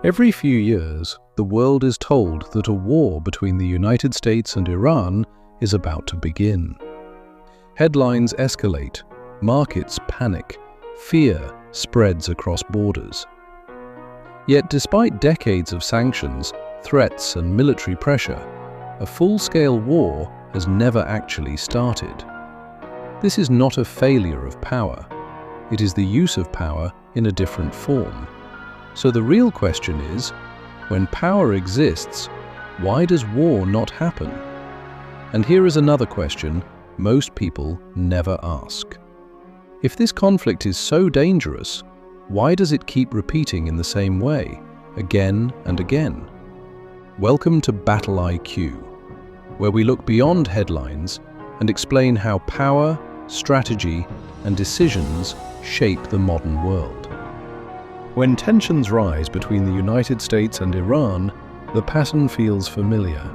Every few years, the world is told that a war between the United States and Iran is about to begin. Headlines escalate, markets panic, fear spreads across borders. Yet despite decades of sanctions, threats and military pressure, a full-scale war has never actually started. This is not a failure of power. It is the use of power in a different form. So the real question is, when power exists, why does war not happen? And here is another question most people never ask. If this conflict is so dangerous, why does it keep repeating in the same way, again and again? Welcome to Battle IQ, where we look beyond headlines and explain how power, strategy, and decisions shape the modern world. When tensions rise between the United States and Iran, the pattern feels familiar.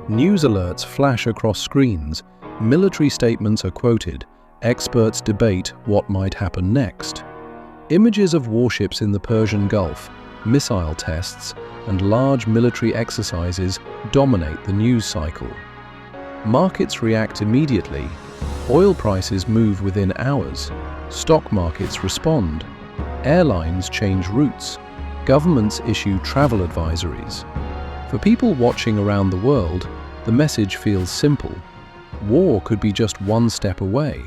News alerts flash across screens, military statements are quoted, experts debate what might happen next. Images of warships in the Persian Gulf, missile tests, and large military exercises dominate the news cycle. Markets react immediately. Oil prices move within hours. Stock markets respond. Airlines change routes. Governments issue travel advisories. For people watching around the world, the message feels simple. War could be just one step away.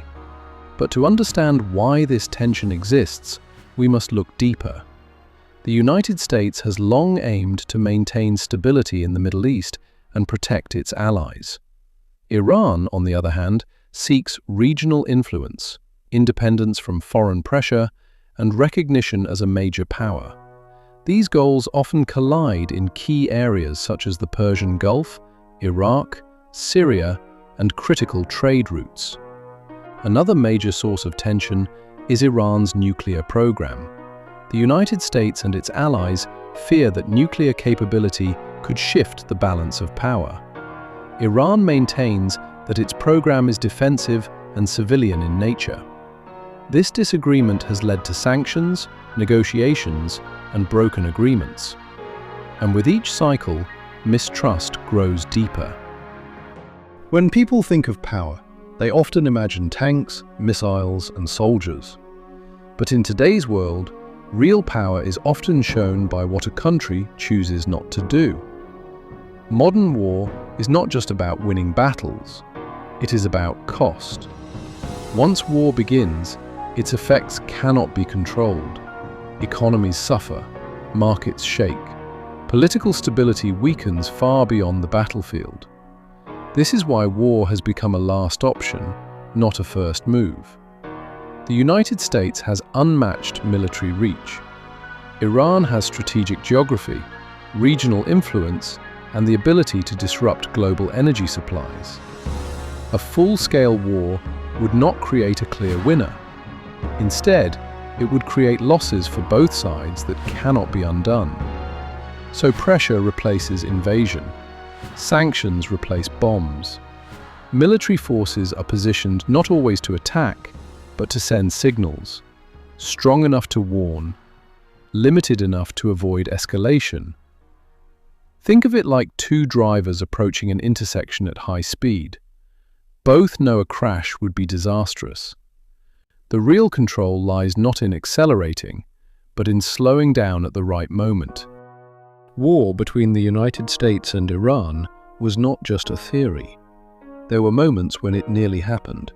But to understand why this tension exists, we must look deeper. The United States has long aimed to maintain stability in the Middle East and protect its allies. Iran, on the other hand, seeks regional influence, independence from foreign pressure, and recognition as a major power. These goals often collide in key areas such as the Persian Gulf, Iraq, Syria, and critical trade routes. Another major source of tension is Iran's nuclear program. The United States and its allies fear that nuclear capability could shift the balance of power. Iran maintains that its program is defensive and civilian in nature. This disagreement has led to sanctions, negotiations, and broken agreements. And with each cycle, mistrust grows deeper. When people think of power, they often imagine tanks, missiles, and soldiers. But in today's world, real power is often shown by what a country chooses not to do. Modern war is not just about winning battles, it is about cost. Once war begins, its effects cannot be controlled. Economies suffer, markets shake. Political stability weakens far beyond the battlefield. This is why war has become a last option, not a first move. The United States has unmatched military reach. Iran has strategic geography, regional influence, and the ability to disrupt global energy supplies. A full-scale war would not create a clear winner. Instead, it would create losses for both sides that cannot be undone. So pressure replaces invasion. Sanctions replace bombs. Military forces are positioned not always to attack, but to send signals. Strong enough to warn, limited enough to avoid escalation. Think of it like two drivers approaching an intersection at high speed. Both know a crash would be disastrous. The real control lies not in accelerating, but in slowing down at the right moment. War between the United States and Iran was not just a theory. There were moments when it nearly happened.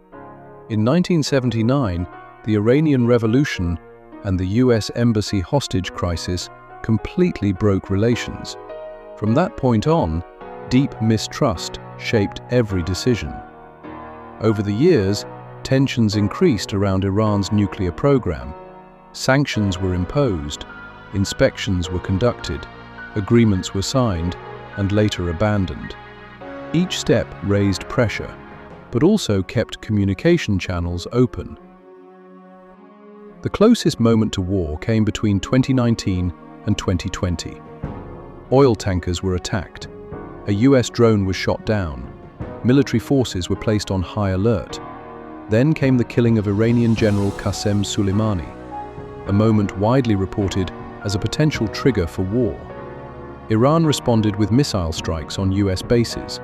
In 1979, the Iranian Revolution and the US Embassy hostage crisis completely broke relations. From that point on, deep mistrust shaped every decision. Over the years, tensions increased around Iran's nuclear program. Sanctions were imposed, inspections were conducted, agreements were signed, and later abandoned. Each step raised pressure, but also kept communication channels open. The closest moment to war came between 2019 and 2020. Oil tankers were attacked. A US drone was shot down. Military forces were placed on high alert. Then came the killing of Iranian General Qasem Soleimani, a moment widely reported as a potential trigger for war. Iran responded with missile strikes on US bases.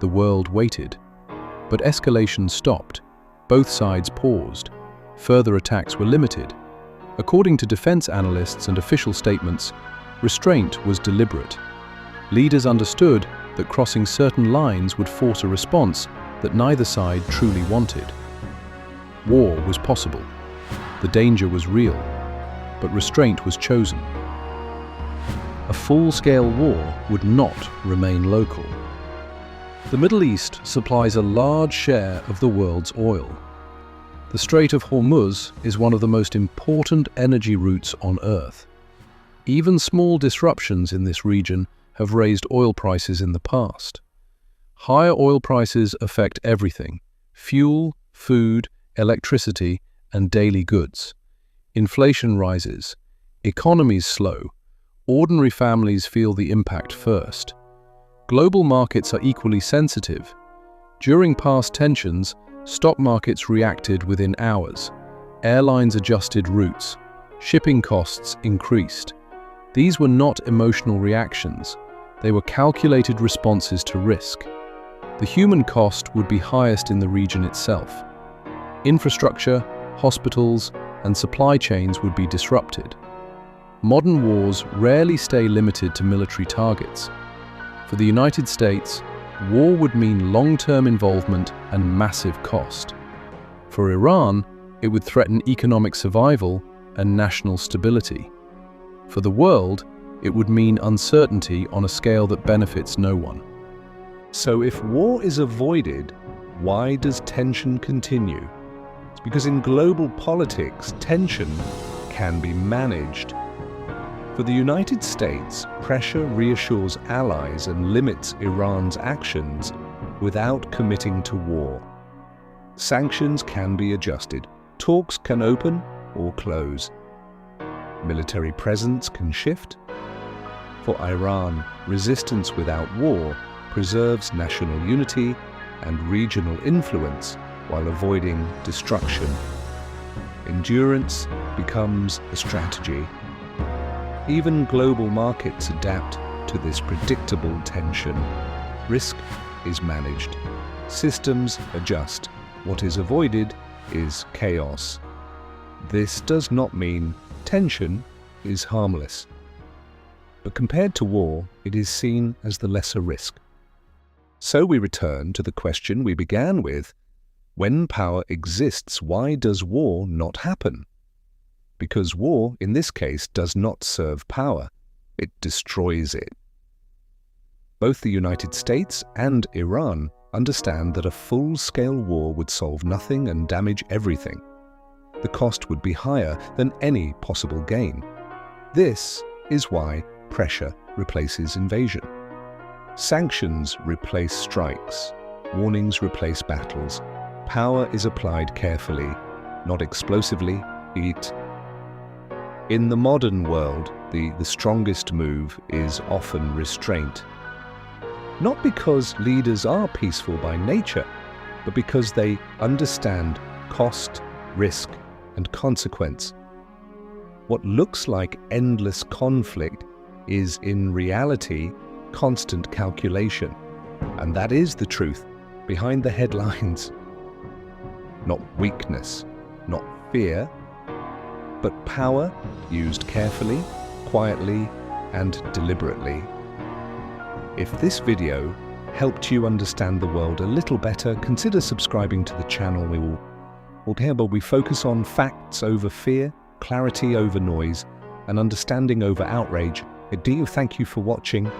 The world waited. But escalation stopped. Both sides paused. Further attacks were limited. According to defense analysts and official statements, restraint was deliberate. Leaders understood that crossing certain lines would force a response that neither side truly wanted. War was possible. The danger was real, but restraint was chosen. A full-scale war would not remain local. The Middle East supplies a large share of the world's oil. The Strait of Hormuz is one of the most important energy routes on Earth. Even small disruptions in this region have raised oil prices in the past. Higher oil prices affect everything: fuel, food, electricity, and daily goods. Inflation rises. Economies slow. Ordinary families feel the impact first. Global markets are equally sensitive. During past tensions, stock markets reacted within hours. Airlines adjusted routes. Shipping costs increased. These were not emotional reactions. They were calculated responses to risk. The human cost would be highest in the region itself. Infrastructure, hospitals, and supply chains would be disrupted. Modern wars rarely stay limited to military targets. For the United States, war would mean long-term involvement and massive cost. For Iran, it would threaten economic survival and national stability. For the world, it would mean uncertainty on a scale that benefits no one. So if war is avoided, why does tension continue? It's because in global politics, tension can be managed. For the United States, pressure reassures allies and limits Iran's actions without committing to war. Sanctions can be adjusted. Talks can open or close. Military presence can shift. For Iran, resistance without war preserves national unity and regional influence while avoiding destruction. Endurance becomes a strategy. Even global markets adapt to this predictable tension. Risk is managed. Systems adjust. What is avoided is chaos. This does not mean tension is harmless. But compared to war, it is seen as the lesser risk. So we return to the question we began with: when power exists, why does war not happen? Because war, in this case, does not serve power, it destroys it. Both the United States and Iran understand that a full-scale war would solve nothing and damage everything. The cost would be higher than any possible gain. This is why pressure replaces invasion. Sanctions replace strikes. Warnings replace battles. Power is applied carefully, not explosively. In the modern world, the strongest move is often restraint. Not because leaders are peaceful by nature, but because they understand cost, risk, and consequence. What looks like endless conflict is in reality constant calculation. And that is the truth behind the headlines. Not weakness, not fear, but power used carefully, quietly, and deliberately. If this video helped you understand the world a little better, consider subscribing to the channel. We focus on facts over fear, clarity over noise, and understanding over outrage. Thank you for watching.